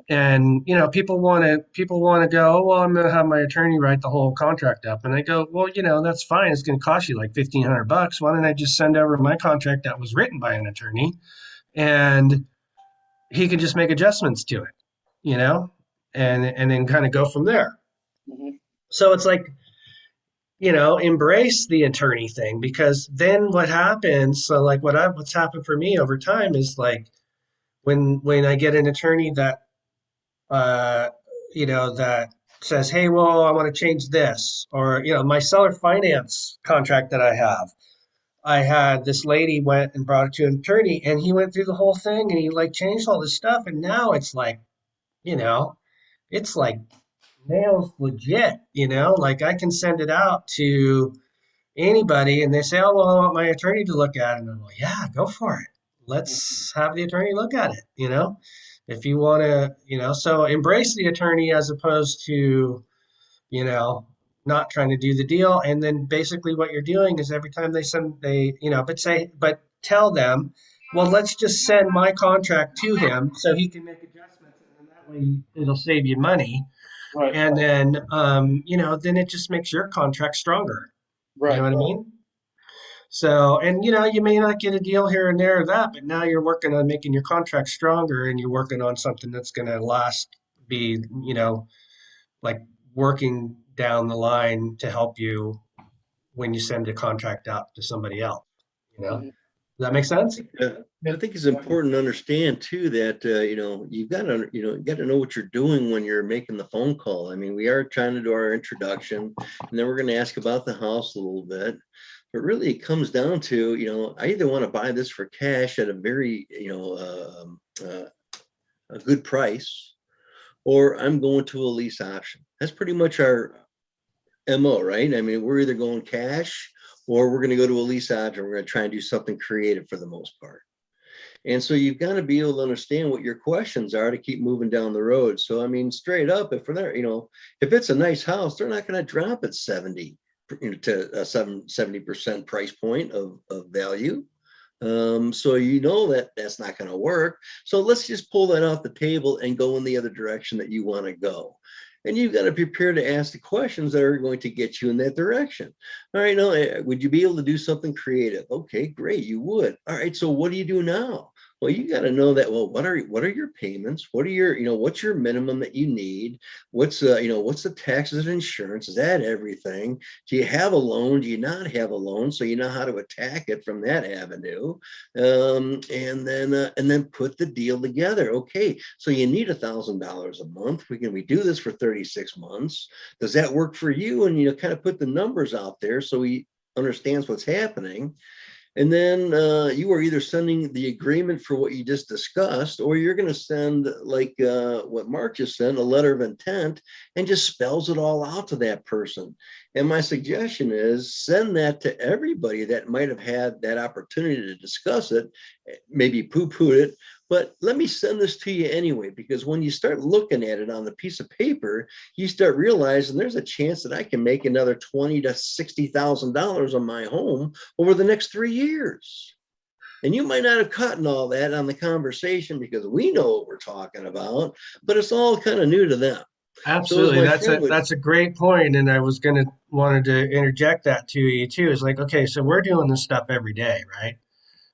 A: And people want to go, well, I'm going to have my attorney write the whole contract up, and I go, well, that's fine. It's going to cost you like $1,500. Why don't I just send over my contract that was written by an attorney, and he can just make adjustments to it, you know, and then kind of go from there.
D: Mhm.
A: So it's like, embrace the attorney thing because then what happens? So like what's happened for me over time is like when I get an attorney that uh, that says, hey, well, I want to change this, or my seller finance contract that I have. I had this lady went and brought it to an attorney and he went through the whole thing and he like changed all this stuff and now it's like you know, it's like nails legit, like I can send it out to anybody and they say, oh, well, I want my attorney to look at it. And I'm like, yeah, go for it. Let's have the attorney look at it. If you want to, so embrace the attorney as opposed to, you know, not trying to do the deal. And then basically what you're doing is every time but tell them, well, let's just send my contract to him so he can make adjustments. And then that way it'll save you money.
C: Right.
A: And then, then it just makes your contract stronger. You know
C: Right.
A: what I mean? So, and you may not get a deal here and there or that, but now you're working on making your contract stronger and you're working on something that's going to be, like working down the line to help you when you send a contract out to somebody else.
C: Mhm.
A: Does that make sense?
B: I think it's important to understand too that you've got to you got to know what you're doing when you're making the phone call. I mean, we are trying to do our introduction, and then we're going to ask about the house a little bit. But really, it comes down to I either want to buy this for cash at a very a good price, or I'm going to a lease option. That's pretty much our MO, right? I mean, we're either going cash or we're going to go to a lease option. We're going to try and do something creative for the most part. And so you've got to be able to understand what your questions are to keep moving down the road. So, I mean, straight up, if we're there, if it's a nice house, they're not going to drop at 70 to a 70% price point of value. So that's not going to work. So let's just pull that off the table and go in the other direction that you want to go. And you've got to prepare to ask the questions that are going to get you in that direction. All right, now, would you be able to do something creative? Okay, great, you would. All right, so what do you do now? Well, you got to know that. Well, what are your payments? What are your, what's your minimum that you need? What's what's the taxes and insurance? Is that everything? Do you have a loan? Do you not have a loan? So you know how to attack it from that avenue, and then put the deal together. Okay, so you need $1,000 a month. We do this for 36 months. Does that work for you? And kind of put the numbers out there so he understands what's happening. And then you are either sending the agreement for what you just discussed, or you're going to send like what Mark just sent, a letter of intent, and just spells it all out to that person. And my suggestion is send that to everybody that might have had that opportunity to discuss it, maybe poo-poo it. But let me send this to you anyway, because when you start looking at it on the piece of paper, you start realizing there's a chance that I can make another $20,000 to $60,000 on my home over the next 3 years. And you might not have caught all that on the conversation because we know what we're talking about, but it's all kind of new to them.
A: Absolutely.
B: So
A: That's a great point. And I was wanted to interject that to you too. It's like, okay, so we're doing this stuff every day, right?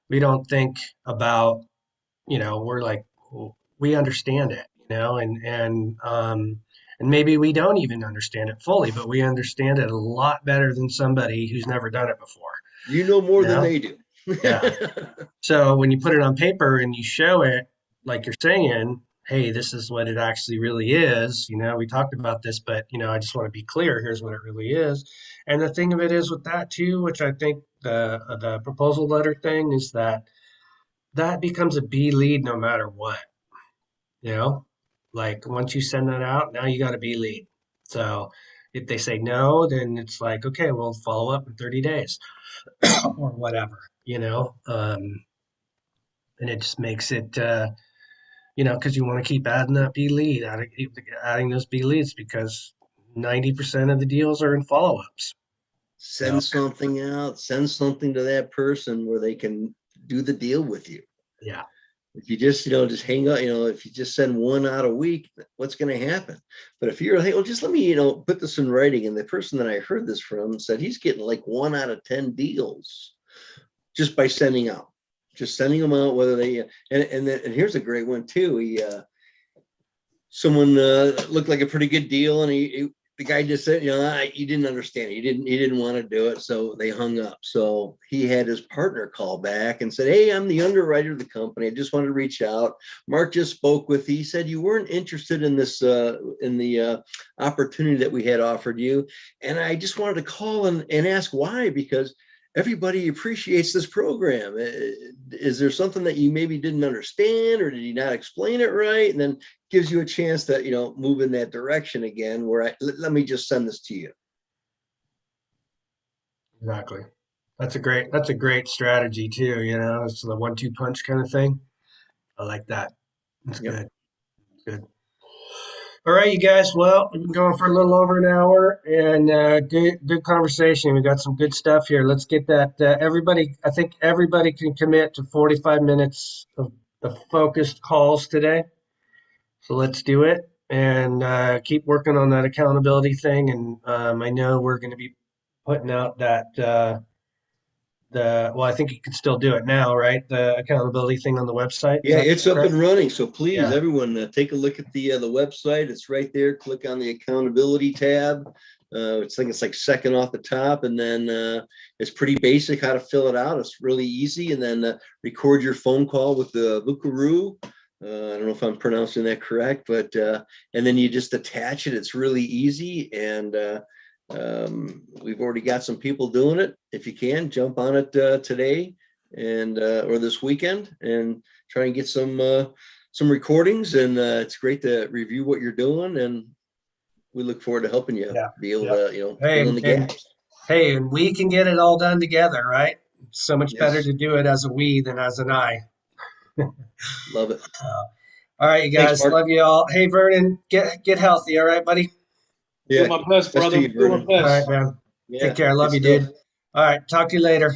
A: We don't think about, we're like, well, we understand it, and maybe we don't even understand it fully, but we understand it a lot better than somebody who's never done it before.
B: You know more than
A: know?
B: they do.
A: Yeah. So when you put it on paper and you show it, like you're saying, hey, this is what it actually really is. We talked about this, but I just want to be clear. Here's what it really is. And the thing of it is with that too, which I think the proposal letter thing is that becomes a B lead no matter what. Like once you send that out, now you got a B lead. So if they say no, then it's like, okay, we'll follow up in 30 days or whatever, and it just makes it, because you want to keep adding that B lead, adding those B leads because 90% of the deals are in follow-ups.
B: Send something out, send something to that person where they can do the deal with you.
A: Yeah.
B: If you just, just hang out, if you just send one out a week, what's going to happen? But if you're, hey, well, just let me, put this in writing. And the person that I heard this from said he's getting like 1 out of 10 deals just by sending them out, whether they, and here's a great one too. Someone looked like a pretty good deal, and the guy just said, he didn't understand. He didn't want to do it. So they hung up. So he had his partner call back and said, hey, I'm the underwriter of the company. I just wanted to reach out. Mark just spoke with you. He said you weren't interested in this, in the opportunity that we had offered you. And I just wanted to call and ask why, because everybody appreciates this program. Is there something that you maybe didn't understand, or did you not explain it right? And then gives you a chance to, move in that direction again, where let me just send this to you.
A: Exactly. That's a great strategy too, it's the 1-2 punch kind of thing. I like that. That's
B: Yep.
A: good. Good. All right, you guys. Well, we've been going for a little over an hour, and good conversation. We got some good stuff here. Let's get that. Everybody, I think everybody can commit to 45 minutes of focused calls today. So let's do it, and keep working on that accountability thing. And I know we're going to be putting out that well, I think you can still do it now, right? The accountability thing on the website. Is
B: Yeah,
A: that
B: it's up
A: correct?
B: and running. So please,
A: Yeah.
B: everyone, take a look at the website. It's right there. Click on the accountability tab. I think it's like second off the top, and then it's pretty basic how to fill it out. It's really easy, and then record your phone call with the Buckaroo. I don't know if I'm pronouncing that correct, but and then you just attach it. It's really easy, and we've already got some people doing it. If you can, jump on it today and or this weekend, and try and get some recordings. And it's great to review what you're doing, and we look forward to helping you be able to
A: Hey,
B: fill in the gaps.
A: Hey, and we can get it all done together, right? It's so much better
B: Yes.
A: to do it as a we than as an I.
B: Love it.
A: All right, you
B: Thanks,
A: guys.
B: Mark.
A: Love you all. Hey, Vernon, get healthy. All right, buddy.
B: Yeah,
E: Do my best,
B: best to
E: brother.
B: you,
E: Do my
B: Vernon.
A: All right,
E: best.
A: man.
B: Yeah,
A: Take care. Love
B: good
A: you,
B: stuff.
A: dude. All right. Talk to you later.